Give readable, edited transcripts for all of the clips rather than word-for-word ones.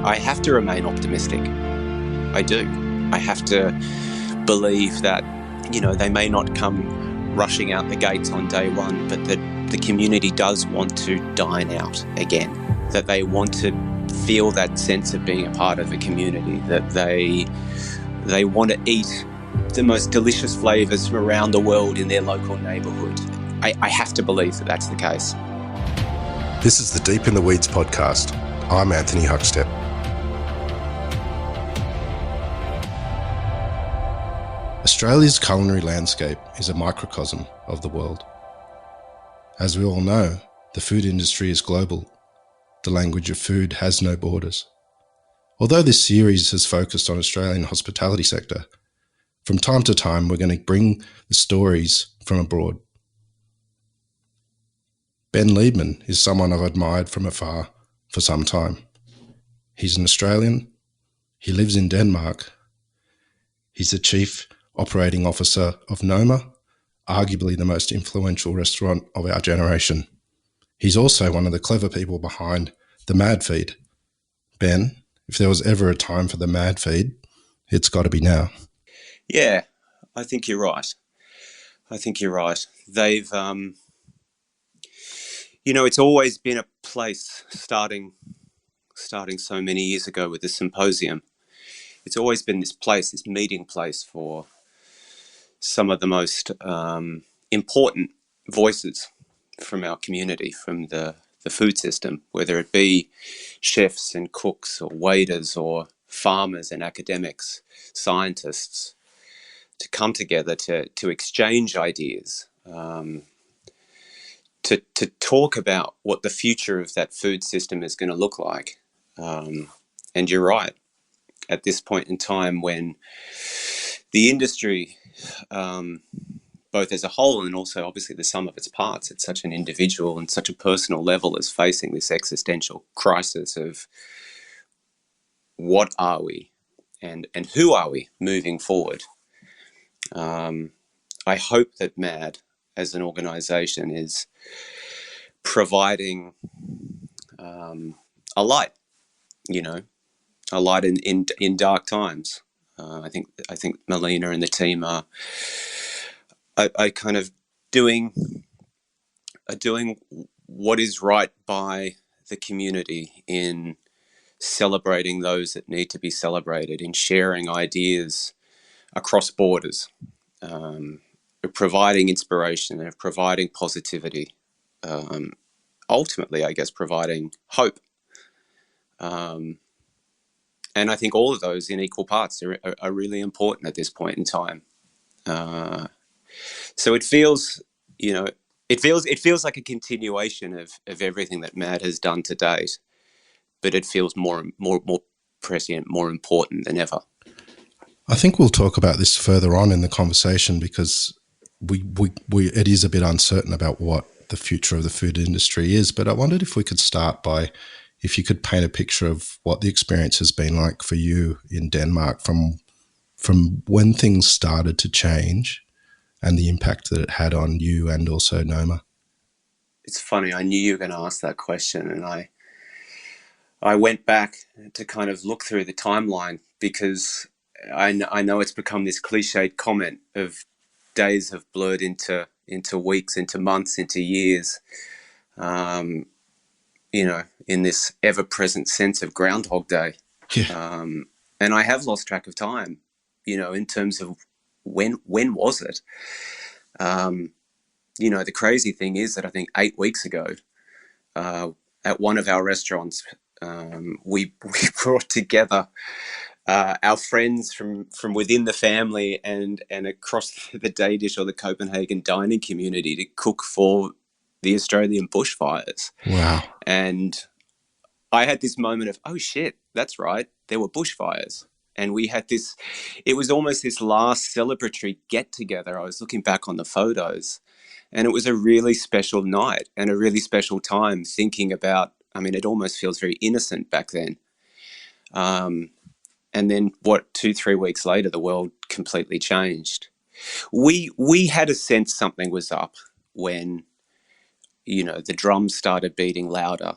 I have to remain optimistic. I do. I have to believe that, they may not come rushing out the gates on day one, but that the community does want to dine out again, that they want to feel that sense of being a part of a community, that they want to eat the most delicious flavours from around the world in their local neighbourhood. I have to believe that that's the case. This is the Deep in the Weeds podcast. I'm Anthony Huckstep. Australia's culinary landscape is a microcosm of the world. As we all know, the food industry is global. The language of food has no borders. Although this series has focused on Australian hospitality sector, from time to time we're going to bring the stories from abroad. Ben Liebmann is someone I've admired from afar for some time. He's an Australian. He lives in Denmark. He's the Chief Operating Officer of Noma, arguably the most influential restaurant of our generation. He's also one of the clever people behind the Mad Feed. Ben, if there was ever a time for the Mad Feed, it's got to be now. Yeah, I think you're right. They've, it's always been a place starting so many years ago with the symposium. It's always been this place, this meeting place for some of the most important voices from our community, from the food system, whether it be chefs and cooks or waiters or farmers and academics, scientists, to come together to exchange ideas, to talk about what the future of that food system is going to look like. And you're right, at this point in time when the industry, both as a whole and also obviously the sum of its parts at such an individual and such a personal level, is facing this existential crisis of what are we and who are we moving forward. I hope that MAD as an organisation is providing a light, a light in dark times. I think Melina and the team are kind of doing what is right by the community, in celebrating those that need to be celebrated, in sharing ideas across borders, of providing inspiration and of providing positivity, ultimately, I guess, providing hope. And I think all of those in equal parts are really important at this point in time. So it feels, it feels like a continuation of everything that MAD has done to date, but it feels more prescient, more important than ever. I think we'll talk about this further on in the conversation, because it is a bit uncertain about what the future of the food industry is. But I wondered if we could start by, if you could paint a picture of what the experience has been like for you in Denmark from when things started to change and the impact that it had on you and also Noma. It's funny, I knew you were going to ask that question, and I went back to kind of look through the timeline, because I know it's become this cliched comment of days have blurred into weeks, into months, into years, in this ever-present sense of Groundhog Day. Yeah. And I have lost track of time, in terms of when was it? The crazy thing is that I think 8 weeks ago, at one of our restaurants, we brought together our friends from within the family and across the Danish or the Copenhagen dining community to cook for the Australian bushfires. Wow. And I had this moment of, oh shit, that's right, there were bushfires. And we had this, it was almost this last celebratory get together. I was looking back on the photos, and it was a really special night and a really special time thinking about, it almost feels very innocent back then. And then 2-3 weeks later, the world completely changed. We had a sense something was up when, the drums started beating louder.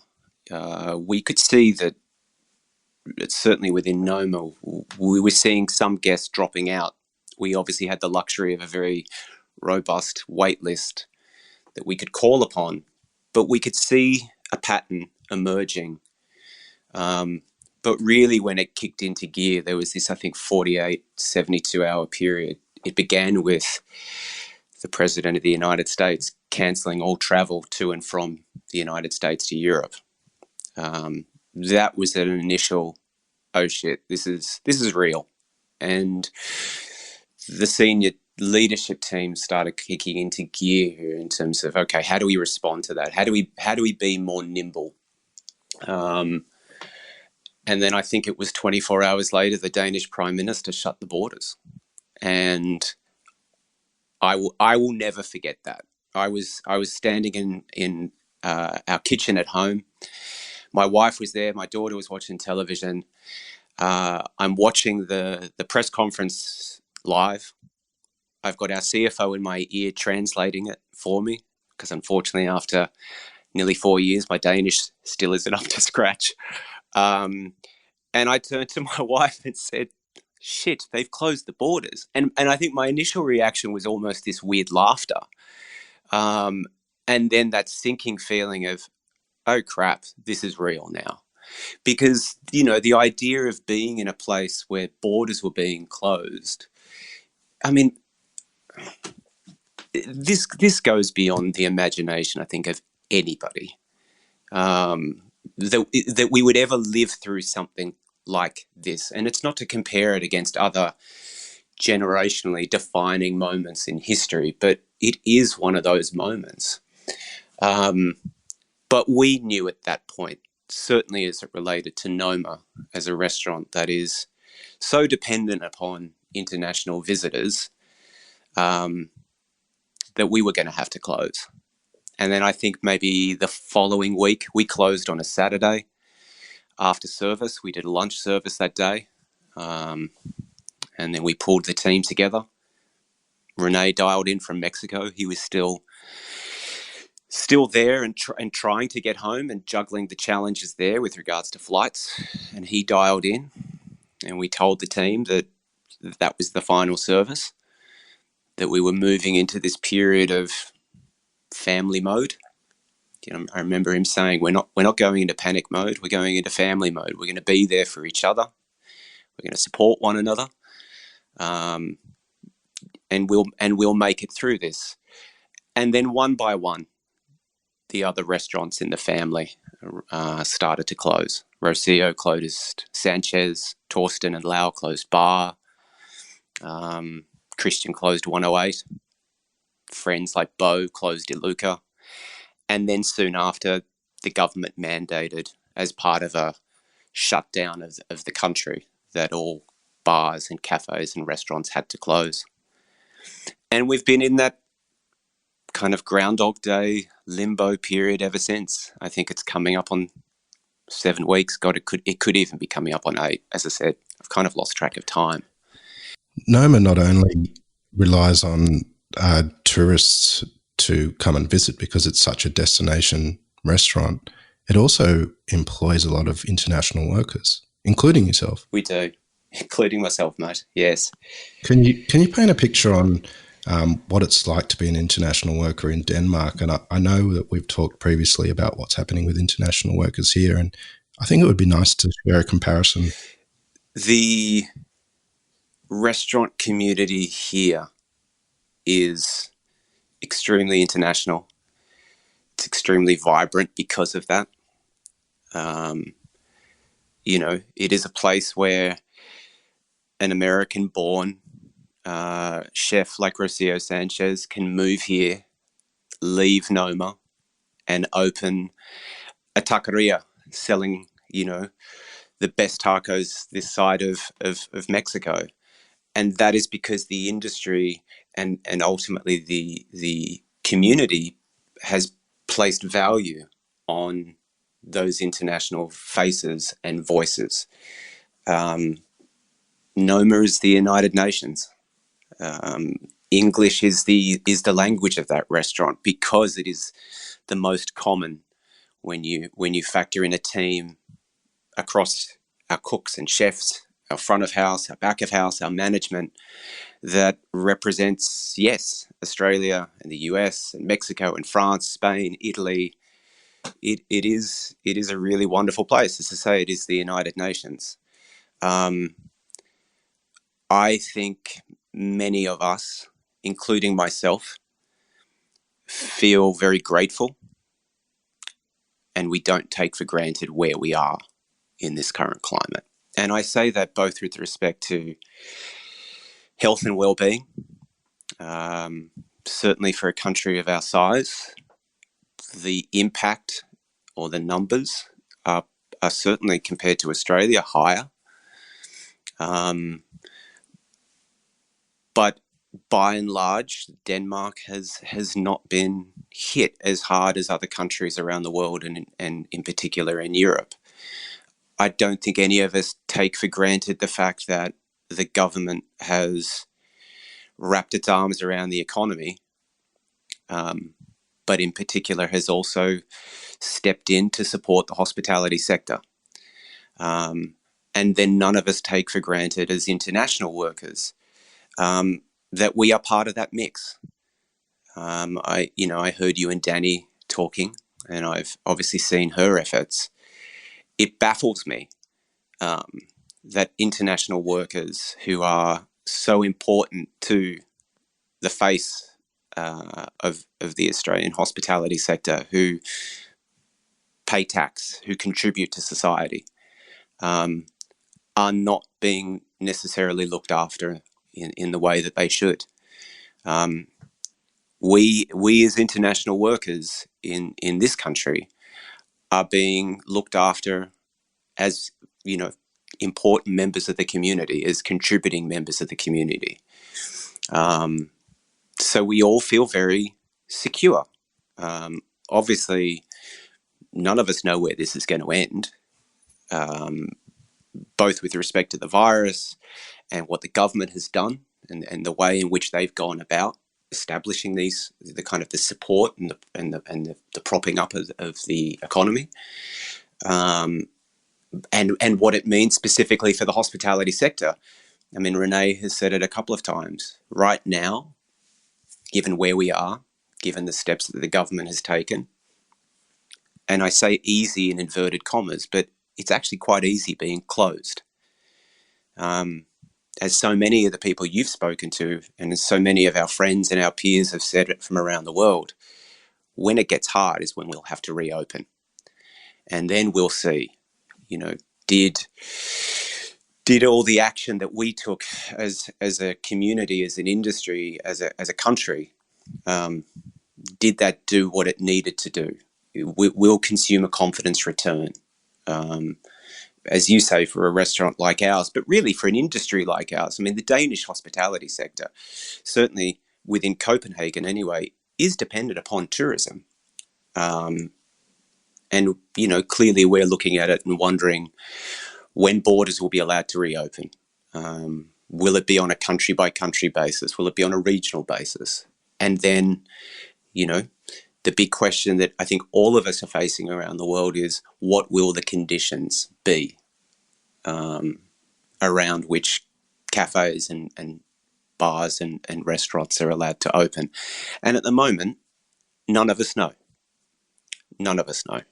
We could see that certainly within Noma, we were seeing some guests dropping out. We obviously had the luxury of a very robust wait list that we could call upon, but we could see a pattern emerging. But really, when it kicked into gear, there was this, I think, 48, 72-hour period. It began with the President of the United States cancelling all travel to and from the United States to Europe. That was an initial, oh shit, this is real. And the senior leadership team started kicking into gear here in terms of, okay, how do we respond to that? How do we be more nimble? And then I think it was 24 hours later, the Danish Prime Minister shut the borders. And I will never forget that. I was standing in our kitchen at home. My wife was there. My daughter was watching television. I'm watching the press conference live. I've got our CFO in my ear translating it for me, because unfortunately, after nearly 4 years, my Danish still isn't up to scratch. And I turned to my wife and said, shit, they've closed the borders. And I think my initial reaction was almost this weird laughter. And then that sinking feeling of, oh crap, this is real now. Because, you know, the idea of being in a place where borders were being closed, I mean, this goes beyond the imagination, I think, of anybody. That we would ever live through something like this. And it's not to compare it against other generationally defining moments in history, but it is one of those moments. But we knew at that point, certainly as it related to Noma as a restaurant that is so dependent upon international visitors, that we were going to have to close. And then I think maybe the following week, we closed on a Saturday after service. We did a lunch service that day. And then we pulled the team together. Rene dialed in from Mexico. He was still there and trying to get home and juggling the challenges there with regards to flights. And he dialed in, and we told the team that was the final service, that we were moving into this period of family mode. You know, I remember him saying, we're not going into panic mode, we're going into family mode. We're going to be there for each other. We're going to support one another. And we'll make it through this. And then one by one, the other restaurants in the family started to close. Rocio closed, Sanchez, Torsten and Lau closed bar. Christian closed 108. Friends like Bo closed Iluka. And then soon after, the government mandated, as part of a shutdown of the country, that all bars and cafes and restaurants had to close. And we've been in that kind of Groundhog Day limbo period ever since. I think it's coming up on 7 weeks. God, it could even be coming up on 8. As I said, I've kind of lost track of time. Noma not only relies on tourists to come and visit because it's such a destination restaurant, it also employs a lot of international workers, including yourself. We do, including myself, mate. Yes. Can you paint a picture on what it's like to be an international worker in Denmark? And I know that we've talked previously about what's happening with international workers here, and I think it would be nice to share a comparison. The restaurant community here is extremely international. It's extremely vibrant because of that. You know, it is a place where an American-born chef like Rocio Sanchez can move here, leave Noma, and open a taqueria selling, you know, the best tacos this side of Mexico. And that is because the industry and ultimately the community has placed value on those international faces and voices. Noma is the United Nations. English is the language of that restaurant because it is the most common when you factor in a team across our cooks and chefs, our front of house, our back of house, our management, that represents, yes, Australia and the US and Mexico and France, Spain, Italy. It is a really wonderful place. As I say, it is the United Nations. I think many of us, including myself, feel very grateful, and we don't take for granted where we are in this current climate. And I say that both with respect to health and well-being. Certainly for a country of our size, the impact or the numbers are certainly, compared to Australia, higher. But by and large, Denmark has not been hit as hard as other countries around the world, and in particular in Europe. I don't think any of us take for granted the fact that the government has wrapped its arms around the economy, but in particular has also stepped in to support the hospitality sector. And then none of us take for granted as international workers that we are part of that mix. I heard you and Danny talking, and I've obviously seen her efforts. It baffles me that international workers who are so important to the face of the Australian hospitality sector, who pay tax, who contribute to society, are not being necessarily looked after in the way that they should. We as international workers in this country are being looked after as, important members of the community, as contributing members of the community. So we all feel very secure. Obviously, none of us know where this is going to end, both with respect to the virus and what the government has done, and the way in which they've gone about establishing the kind of the support and the propping up of the economy, and what it means specifically for the hospitality sector. I mean, Renee has said it a couple of times. Right now, given where we are, given the steps that the government has taken, and I say easy in inverted commas, but it's actually quite easy being closed. As so many of the people you've spoken to, and as so many of our friends and our peers have said it from around the world, when it gets hard is when we'll have to reopen. And then we'll see, did all the action that we took as a community, as an industry, as a country, did that do what it needed to do? Will consumer confidence return? As you say, for a restaurant like ours, but really for an industry like ours. I mean, the Danish hospitality sector, certainly within Copenhagen anyway, is dependent upon tourism. And, clearly we're looking at it and wondering when borders will be allowed to reopen. Will it be on a country-by-country basis? Will it be on a regional basis? And then, the big question that I think all of us are facing around the world is, what will the conditions be around which cafes and bars and restaurants are allowed to open? And at the moment, none of us know. None of us know.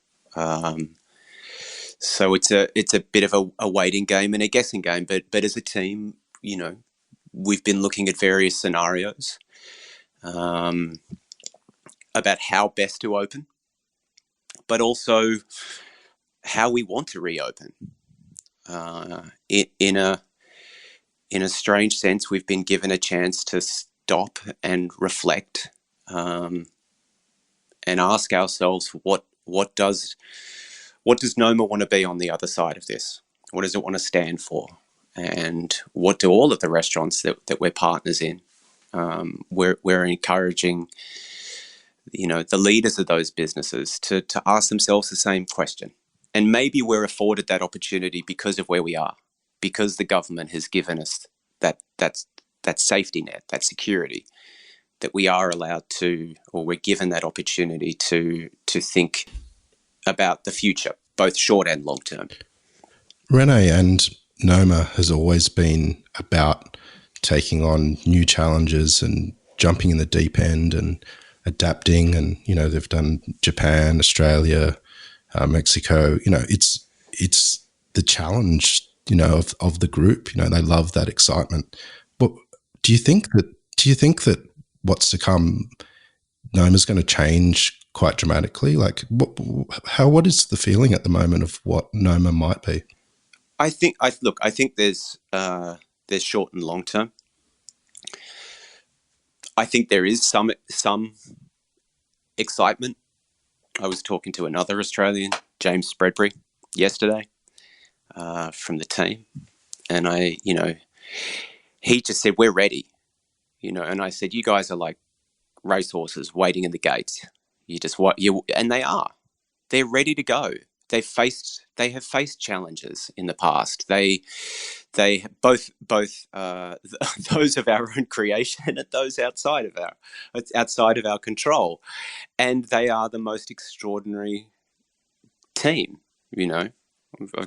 So it's a bit of a waiting game and a guessing game. But as a team, we've been looking at various scenarios about how best to open, but also how we want to reopen. In a strange sense, we've been given a chance to stop and reflect, and ask ourselves, what does Noma want to be on the other side of this? What does it want to stand for? And what do all of the restaurants that we're partners in? We're encouraging, the leaders of those businesses to ask themselves the same question. And maybe we're afforded that opportunity because of where we are, because the government has given us that safety net, that security, that we are allowed to, or we're given that opportunity to think about the future, both short and long term. Rene and Noma has always been about taking on new challenges and jumping in the deep end and adapting. And, you know, they've done Japan, Australia, Mexico. You know, it's the challenge, you know, of the group. You know, they love that excitement. But do you think that what's to come, Noma's going to change quite dramatically? Like, what is the feeling at the moment of what Noma might be? I think there's short and long term. I think there is some excitement. I was talking to another Australian, James Spreadbury, yesterday from the team, and he just said, "We're ready," and I said, "You guys are like racehorses waiting in the gates. And they are. They're ready to go. They have faced challenges in the past. They both those of our own creation and those outside of our control, and they are the most extraordinary team. I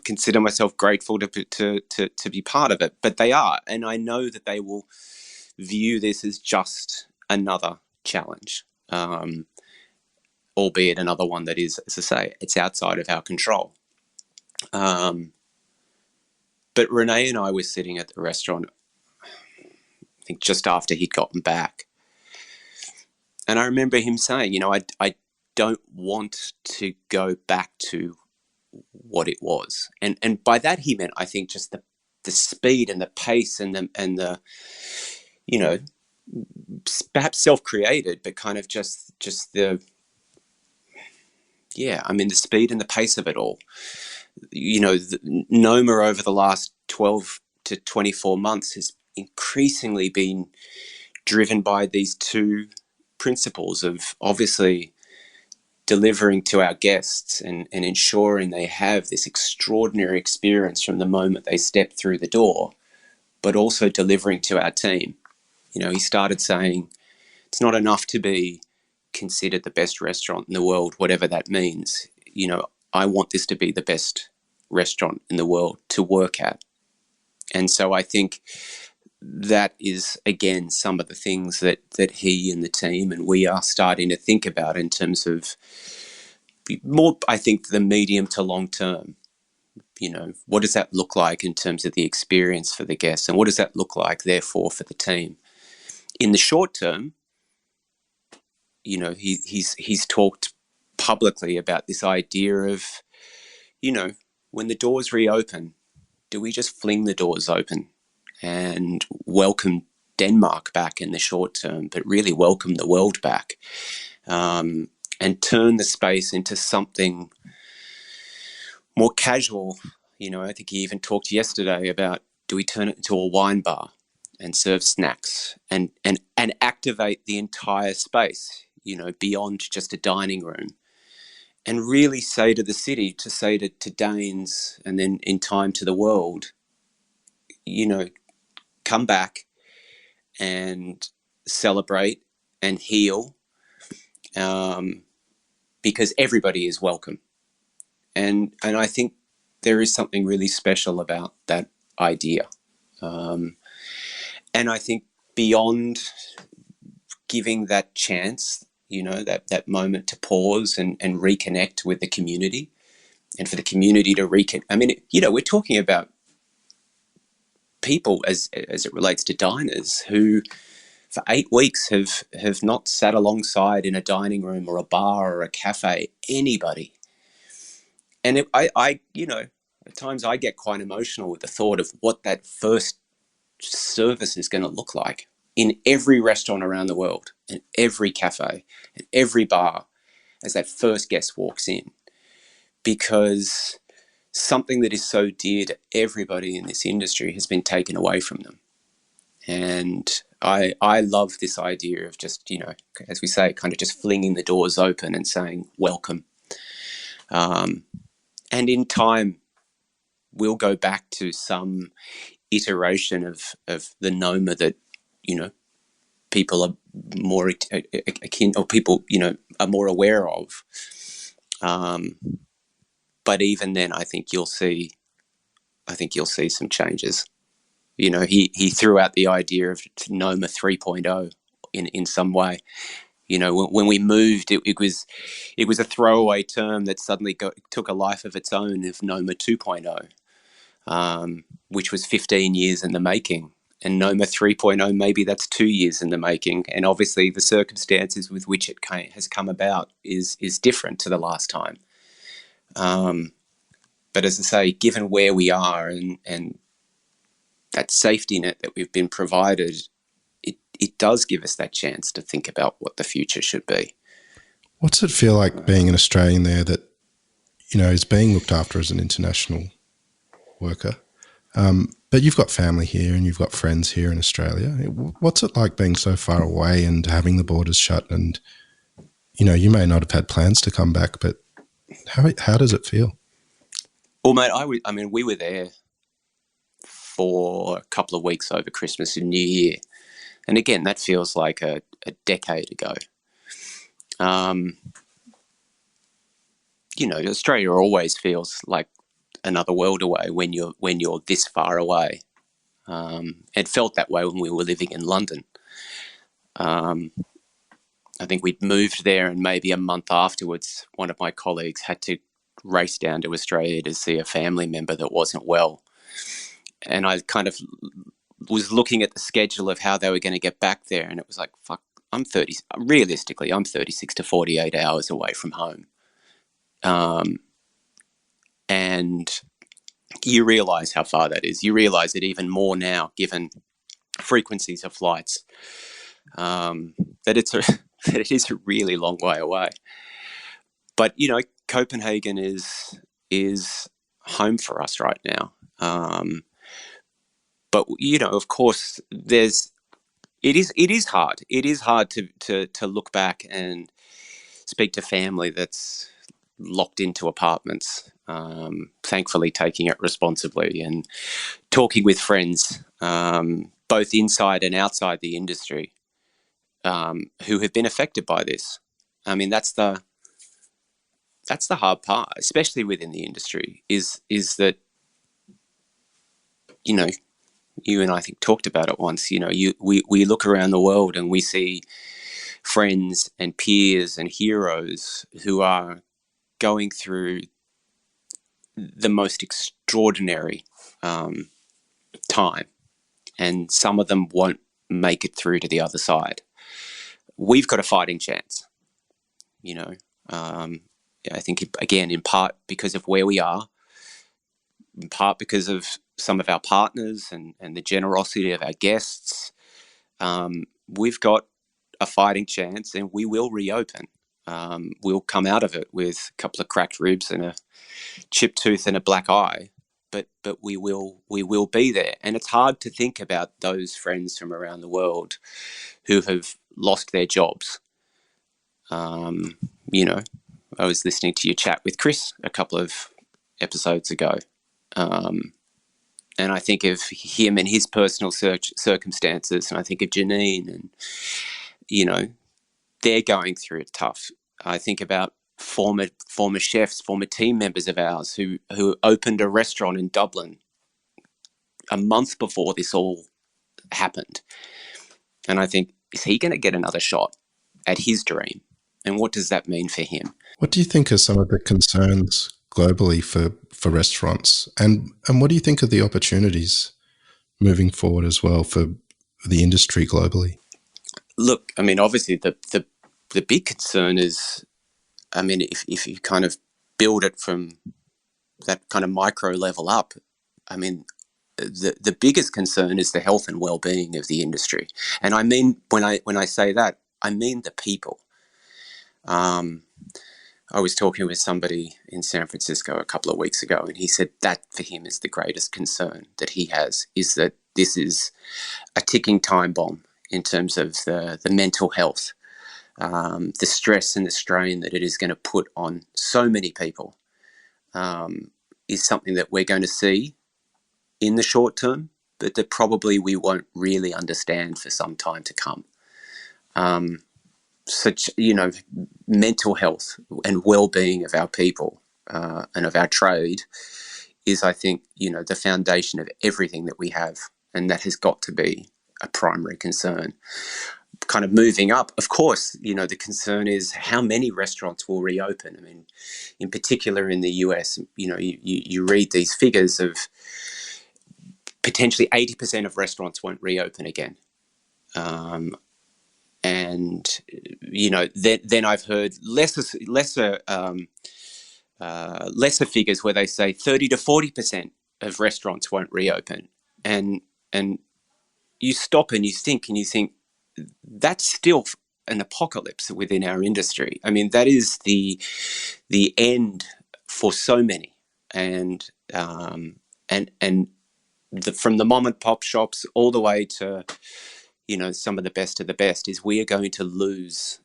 consider myself grateful to be part of it, but they are, and I know that they will view this as just another challenge, albeit another one that is, as I say, it's outside of our control. But Rene and I were sitting at the restaurant, I think just after he'd gotten back, and I remember him saying, I don't want to go back to what it was, and by that he meant, I think, just the speed and the pace and the perhaps self-created, but kind of just the the speed and the pace of it all. Noma over the last 12 to 24 months has increasingly been driven by these two principles of obviously delivering to our guests and ensuring they have this extraordinary experience from the moment they step through the door, but also delivering to our team. He started saying it's not enough to be considered the best restaurant in the world, whatever that means. I want this to be the best restaurant in the world to work at. And so I think that is, again, some of the things that he and the team and we are starting to think about in terms of more, I think, the medium to long term. What does that look like in terms of the experience for the guests, and what does that look like, therefore, for the team? In the short term, he's talked publicly about this idea of, when the doors reopen, do we just fling the doors open and welcome Denmark back in the short term, but really welcome the world back, and turn the space into something more casual? I think he even talked yesterday about, do we turn it into a wine bar and serve snacks and activate the entire space, beyond just a dining room, and really say to the city, to Danes, and then in time to the world, come back and celebrate and heal, because everybody is welcome. And I think there is something really special about that idea. And I think beyond giving that chance, that moment to pause and reconnect with the community, and for the community to reconnect. I mean, we're talking about people as it relates to diners who for 8 weeks have not sat alongside in a dining room or a bar or a cafe anybody. And at times I get quite emotional with the thought of what that first service is going to look like in every restaurant around the world, in every cafe, in every bar, as that first guest walks in. Because something that is so dear to everybody in this industry has been taken away from them. And I love this idea of just, as we say, kind of just flinging the doors open and saying, welcome. And in time, we'll go back to some iteration of the Noma that, people are more akin, or people, are more aware of. But even then, I think you'll see I think you'll see some changes. You know, he threw out the idea of Noma 3.0 in some way. You know, when we moved, it was a throwaway term that suddenly took a life of its own of Noma 2.0, which was 15 years in the making. And Noma 3.0, maybe that's 2 years in the making. And obviously the circumstances with which it has come about is different to the last time. But as I say, given where we are and that safety net that we've been provided, it does give us that chance to think about what the future should be. What's it feel like being an Australian there that, you know, is being looked after as an international worker? But you've got family here and you've got friends here in Australia. What's it like being so far away and having the borders shut? And, you know, you may not have had plans to come back, but how does it feel? Well, mate, I mean, we were there for a couple of weeks over Christmas and New Year. And again, that feels like a decade ago. You know, Australia always feels like another world away when you're this far away. It felt that way when we were living in London. I think we'd moved there, and maybe a month afterwards, one of my colleagues had to race down to Australia to see a family member that wasn't well. And I kind of was looking at the schedule of how they were going to get back there, and it was like, fuck, realistically, I'm 36 to 48 hours away from home. And you realise how far that is. You realise it even more now, given frequencies of flights, that it is a really long way away. But, you know, Copenhagen is home for us right now. But, you know, of course, it is hard. It is hard to look back and speak to family that's locked into apartments, thankfully taking it responsibly, and talking with friends, both inside and outside the industry, who have been affected by this. I mean, that's the hard part, especially within the industry, is that, you know, you and I think talked about it once, you know, we look around the world and we see friends and peers and heroes who are going through the most extraordinary time, and some of them won't make it through to the other side. We've got a fighting chance, you know. I think, again, in part because of where we are, in part because of some of our partners and the generosity of our guests. We've got a fighting chance, and we will reopen. We'll come out of it with a couple of cracked ribs and a chipped tooth and a black eye, but we will be there. And it's hard to think about those friends from around the world who have lost their jobs. You know, I was listening to your chat with Chris a couple of episodes ago, and I think of him and his personal circumstances, and I think of Janine, and, you know, they're going through it tough. I think about former chefs, former team members of ours who opened a restaurant in Dublin a month before this all happened. And I think, is he going to get another shot at his dream? And what does that mean for him? What do you think are some of the concerns globally for restaurants? And what do you think of the opportunities moving forward as well for the industry globally? Look, I mean, obviously the big concern is, I mean, if you kind of build it from that kind of micro level up, I mean, the biggest concern is the health and well-being of the industry. And I mean, when I say that, I mean the people. I was talking with somebody in San Francisco a couple of weeks ago, and he said that for him is the greatest concern that he has, is that this is a ticking time bomb in terms of the mental health, the stress and the strain that it is going to put on so many people, is something that we're going to see in the short term, but that probably we won't really understand for some time to come. Such, you know, mental health and well-being of our people and of our trade is, I think, the foundation of everything that we have, and that has got to be a primary concern. Kind of moving up, of course, the concern is how many restaurants will reopen. I mean, in particular in the US, you read these figures of potentially 80% of restaurants won't reopen again. And then I've heard lesser figures where they say 30 to 40% of restaurants won't reopen, and you stop and you think that's still an apocalypse within our industry. I mean, that is the end for so many, and from the mom and pop shops all the way to some of the best of the best, is we are going to lose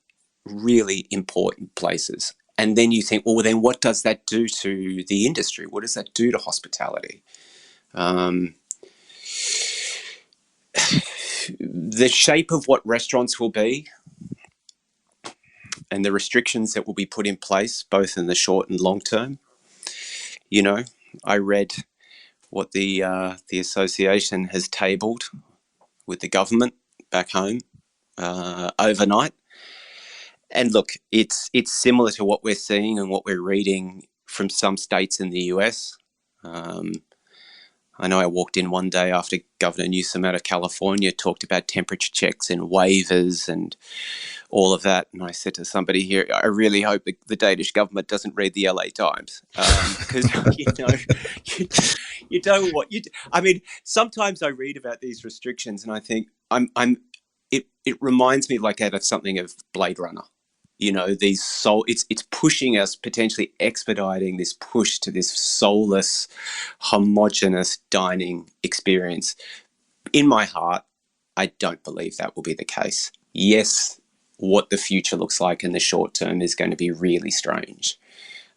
really important places. And then you think, well, then what does that do to the industry? What does that do to hospitality? The shape of what restaurants will be and the restrictions that will be put in place, both in the short and long term. I read what the association has tabled with the government back home overnight. And look, it's similar to what we're seeing and what we're reading from some states in the US. I know I walked in one day after Governor Newsom out of California talked about temperature checks and waivers and all of that. And I said to somebody here, I really hope the Danish government doesn't read the LA Times, because, you don't want, I mean, sometimes I read about these restrictions and I think it reminds me like out of something of Blade Runner. It's pushing us, potentially expediting this push to this soulless, homogenous dining experience. In my heart, I don't believe that will be the case. Yes, what the future looks like in the short term is going to be really strange.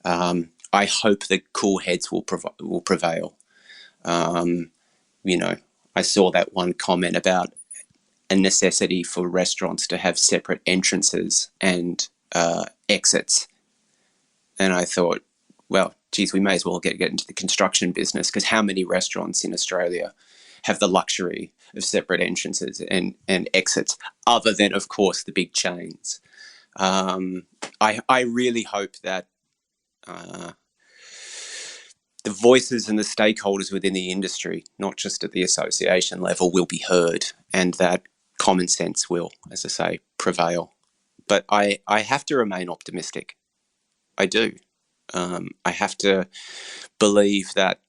I hope that cool heads will prevail. I saw that one comment about a necessity for restaurants to have separate entrances and exits. And I thought, well, geez, we may as well get into the construction business, because how many restaurants in Australia have the luxury of separate entrances and exits, other than, of course, the big chains? I really hope that the voices and the stakeholders within the industry, not just at the association level, will be heard, and that common sense will, as I say, prevail. But I have to remain optimistic. I do. I have to believe that,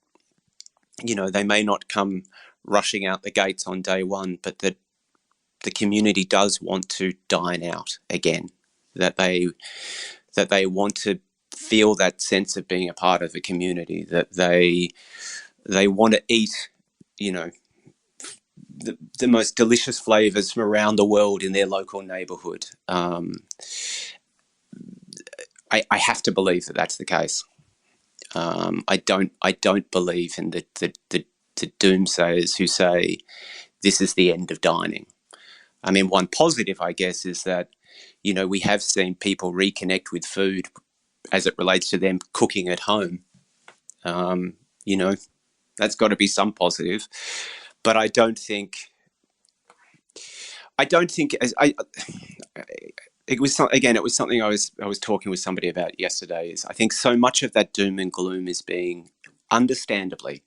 they may not come rushing out the gates on day one, but that the community does want to dine out again, that they want to feel that sense of being a part of a community, that they want to eat, the most delicious flavors from around the world in their local neighborhood. I have to believe that that's the case. I don't believe in the doomsayers who say this is the end of dining. I mean, one positive, I guess, is that, we have seen people reconnect with food as it relates to them cooking at home. That's got to be some positive. But it was something I was talking with somebody about yesterday. Is I think so much of that doom and gloom is being understandably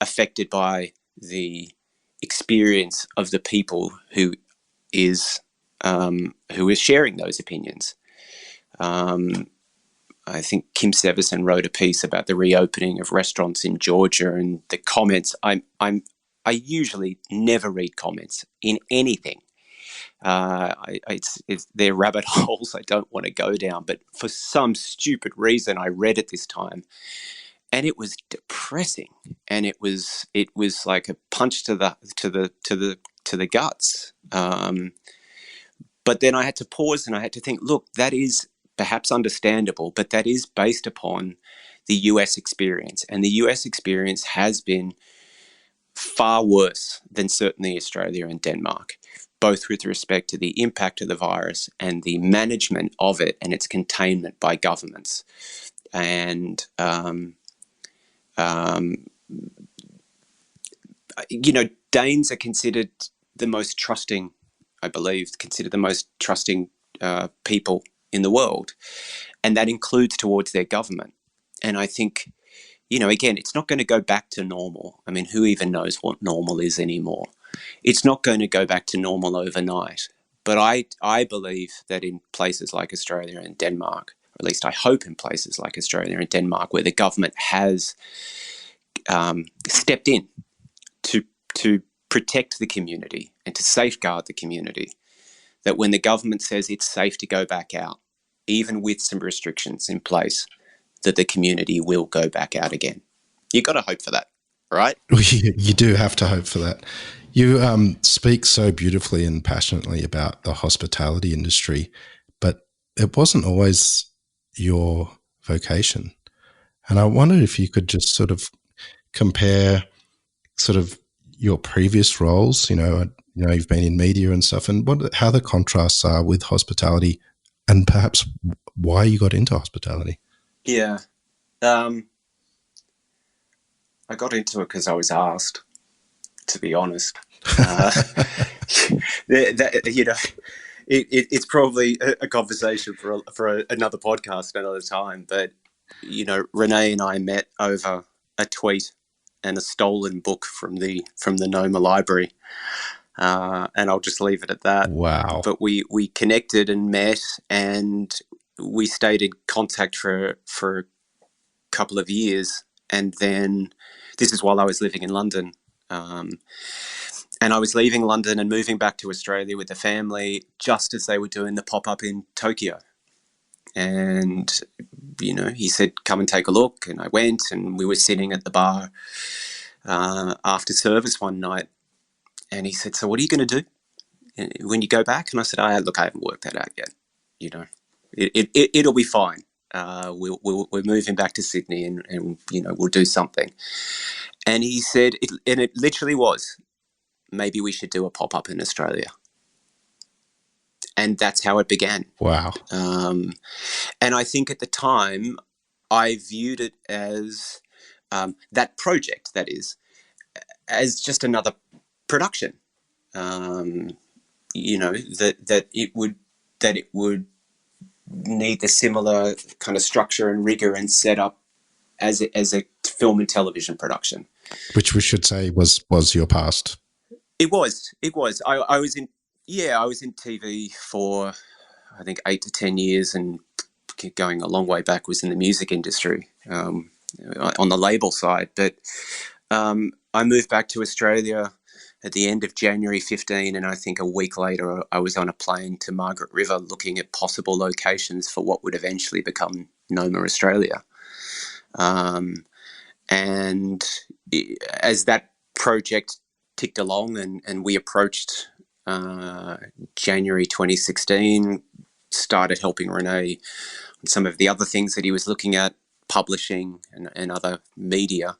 affected by the experience of the people who is sharing those opinions. I think Kim Severson wrote a piece about the reopening of restaurants in Georgia, and the comments. I usually never read comments in anything. They're rabbit holes I don't want to go down, but for some stupid reason I read it this time, and it was depressing, and it was like a punch to the guts. But then I had to pause and I had to think, look, that is perhaps understandable, but that is based upon the US experience, and the US experience has been far worse than certainly Australia and Denmark, both with respect to the impact of the virus and the management of it and its containment by governments. And Danes are considered the most trusting, I believe, considered the most trusting people in the world. And that includes towards their government. And I think, again, it's not going to go back to normal. I mean, who even knows what normal is anymore? It's not going to go back to normal overnight. But I believe that in places like Australia and Denmark, or at least I hope in places like Australia and Denmark, where the government has stepped in to protect the community and to safeguard the community, that when the government says it's safe to go back out, even with some restrictions in place, that the community will go back out again. You got to hope for that, right? You do have to hope for that. You speak so beautifully and passionately about the hospitality industry, but it wasn't always your vocation. And I wondered if you could just sort of compare sort of your previous roles, you've been in media and stuff, and how the contrasts are with hospitality, and perhaps why you got into hospitality. Yeah. I got into it because I was asked, to be honest. It's probably a conversation for another podcast another time, but, Renee and I met over a tweet and a stolen book from the Noma library. And I'll just leave it at that. Wow. But we connected and met, and we stayed in contact for a couple of years. And then this is while I was living in London. And I was leaving London and moving back to Australia with the family just as they were doing the pop-up in Tokyo. And, he said, come and take a look. And I went, and we were sitting at the bar after service one night. And he said, so what are you going to do when you go back? And I said, look, I haven't worked that out yet. It'll be fine. We're moving back to Sydney, and we'll do something. And he said, and it literally was, maybe we should do a pop-up in Australia. And that's how it began. Wow. And I think at the time, I viewed it as that project, that is, as just another production. That it would need the similar kind of structure and rigor and setup as a film and television production. Which we should say was your past. It was. I was in TV for, I think, 8 to 10 years, and going a long way back was in the music industry, on the label side. But I moved back to Australia at the end of January 15, and I think a week later I was on a plane to Margaret River looking at possible locations for what would eventually become Noma Australia. And as that project ticked along and we approached January 2016, started helping Renee on some of the other things that he was looking at, publishing and other media.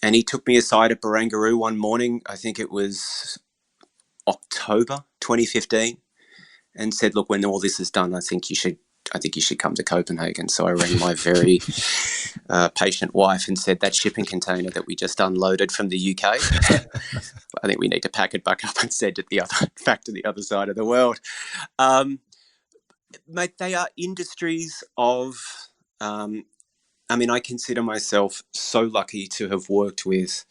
And he took me aside at Barangaroo one morning, I think it was October 2015, and said, look, when all this is done, I think you should come to Copenhagen. So I rang my very patient wife and said, that shipping container that we just unloaded from the UK, I think we need to pack it back up and send it back to the other side of the world. Mate, they are industries of... I consider myself so lucky to have worked with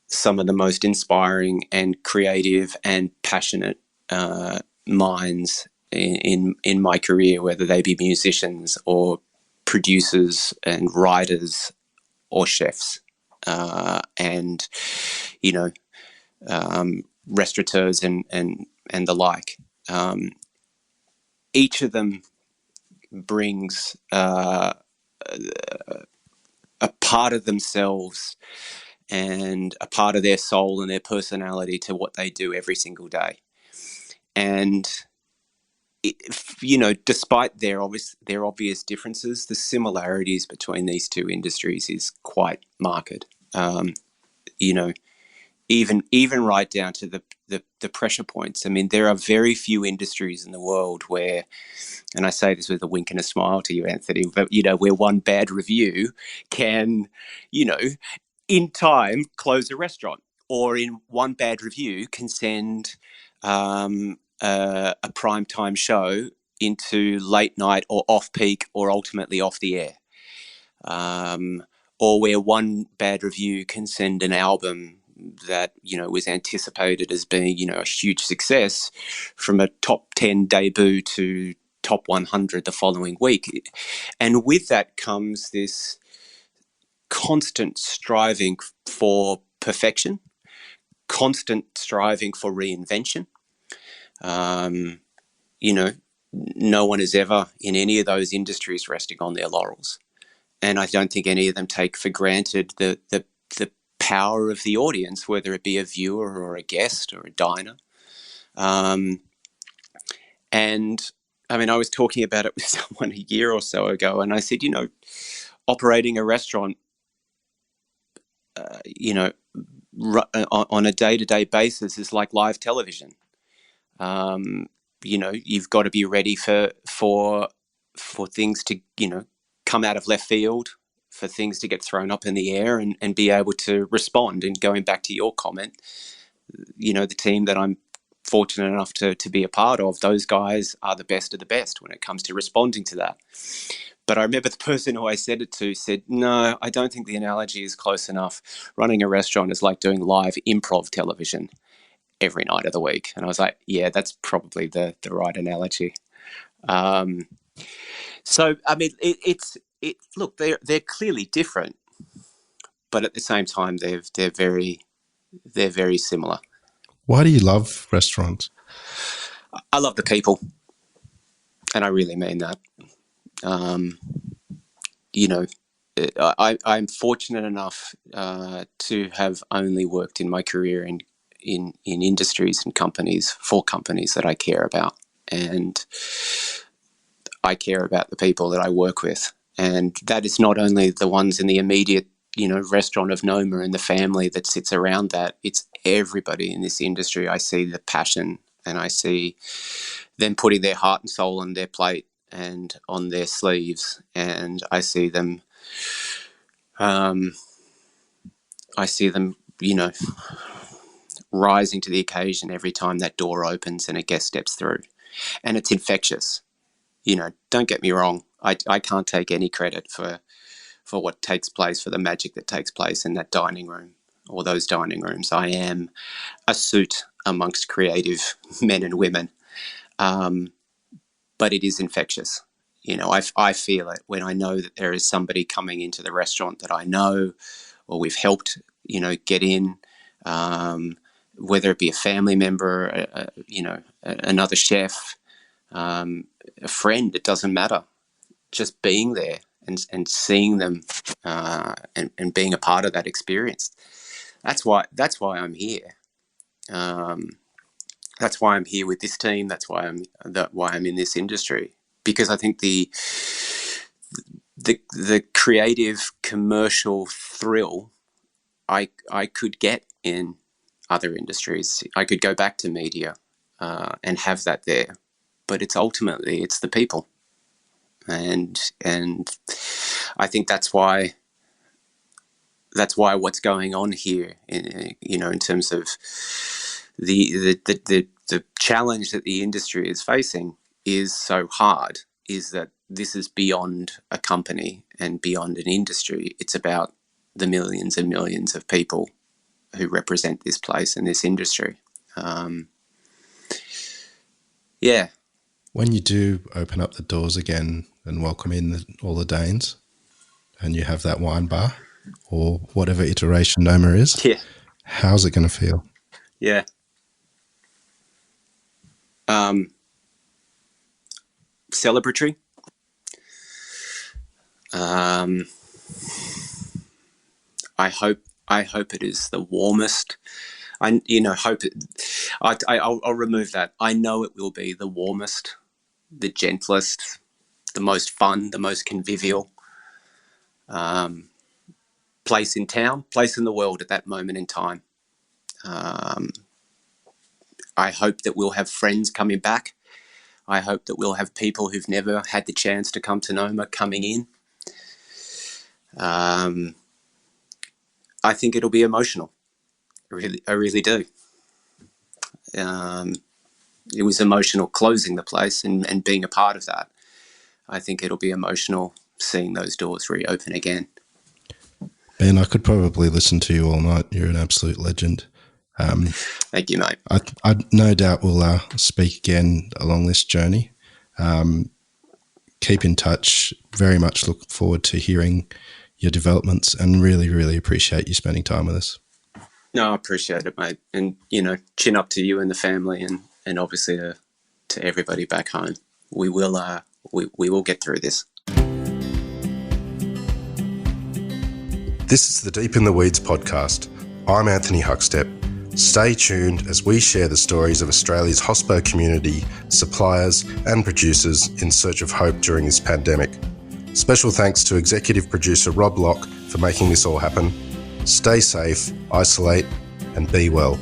some of the most inspiring and creative and passionate minds in my career, whether they be musicians or producers and writers or chefs, and restaurateurs and the like. Each of them brings a part of themselves and a part of their soul and their personality to what they do every single day. And despite their obvious differences, the similarities between these two industries is quite marked. Even right down to the pressure points. I mean, there are very few industries in the world where, and I say this with a wink and a smile to you, Anthony, but, you know, where one bad review can, you know, in time close a restaurant, or in one bad review can send a prime time show into late night or off peak or ultimately off the air. Or where one bad review can send an album that, you know, was anticipated as being, you know, a huge success from a top 10 debut to top 100 the following week. And with that comes this constant striving for perfection, constant striving for reinvention. You know, no one is ever in any of those industries resting on their laurels. And I don't think any of them take for granted the power of the audience, whether it be a viewer or a guest or a diner. And I mean, I was talking about it with someone a year or so ago, and I said, you know, operating a restaurant, you know, on a day-to-day basis is like live television. You know, you've got to be ready for things to, you know, come out of left field, for things to get thrown up in the air and be able to respond. And going back to your comment, you know, the team that I'm fortunate enough to be a part of, those guys are the best of the best when it comes to responding to that. But I remember the person who I said it to said, no, I don't think the analogy is close enough. Running a restaurant is like doing live improv television every night of the week. And I was like, yeah, that's probably the right analogy. So, I mean, look, they're clearly different, but at the same time, they're very similar. Why do you love restaurants? I love the people, and I really mean that. You know, I'm fortunate enough to have only worked in my career in industries and companies, for companies that I care about, and I care about the people that I work with. And that is not only the ones in the immediate, you know, restaurant of Noma and the family that sits around that. It's everybody in this industry. I see the passion, and I see them putting their heart and soul on their plate and on their sleeves. And I see them, you know, rising to the occasion every time that door opens and a guest steps through. And it's infectious. You know, don't get me wrong. I can't take any credit for what takes place, for the magic that takes place in that dining room or those dining rooms. I am a soot amongst creative men and women, but it is infectious. You know, I feel it when I know that there is somebody coming into the restaurant that I know or we've helped, you know, get in, whether it be a family member, you know, another chef, a friend, it doesn't matter. Just being there and seeing them and being a part of that experience. That's why I'm here. That's why I'm here with this team. That's why I'm in this industry, because I think the creative commercial thrill I could get in other industries. I could go back to media and have that there, but it's the people. And I think that's why what's going on here, you know, in terms of the challenge that the industry is facing is so hard, is that this is beyond a company and beyond an industry. It's about the millions and millions of people who represent this place and this industry. Yeah. When you do open up the doors again and welcome in all the Danes, and you have that wine bar or whatever iteration Noma is, Yeah. how's it going to feel? Yeah. Celebratory. I hope it is the warmest. I'll remove that. I know it will be the warmest, the gentlest, the most fun, the most convivial place in town, place in the world at that moment in time. I hope that we'll have friends coming back. I hope that we'll have people who've never had the chance to come to Noma coming in. I think it'll be emotional. I really do. It was emotional closing the place and being a part of that. I think it'll be emotional seeing those doors reopen again. Ben, I could probably listen to you all night. You're an absolute legend. Thank you, mate. I no doubt will speak again along this journey. Keep in touch. Very much look forward to hearing your developments and really, really appreciate you spending time with us. No, I appreciate it, mate. And, chin up to you and the family and obviously to everybody back home. We will get through this. This is the Deep in the Weeds podcast. I'm Anthony Huckstep. Stay tuned as we share the stories of Australia's hospo community, suppliers and producers in search of hope during this pandemic. Special thanks to executive producer Rob Locke for making this all happen. Stay safe, isolate and be well.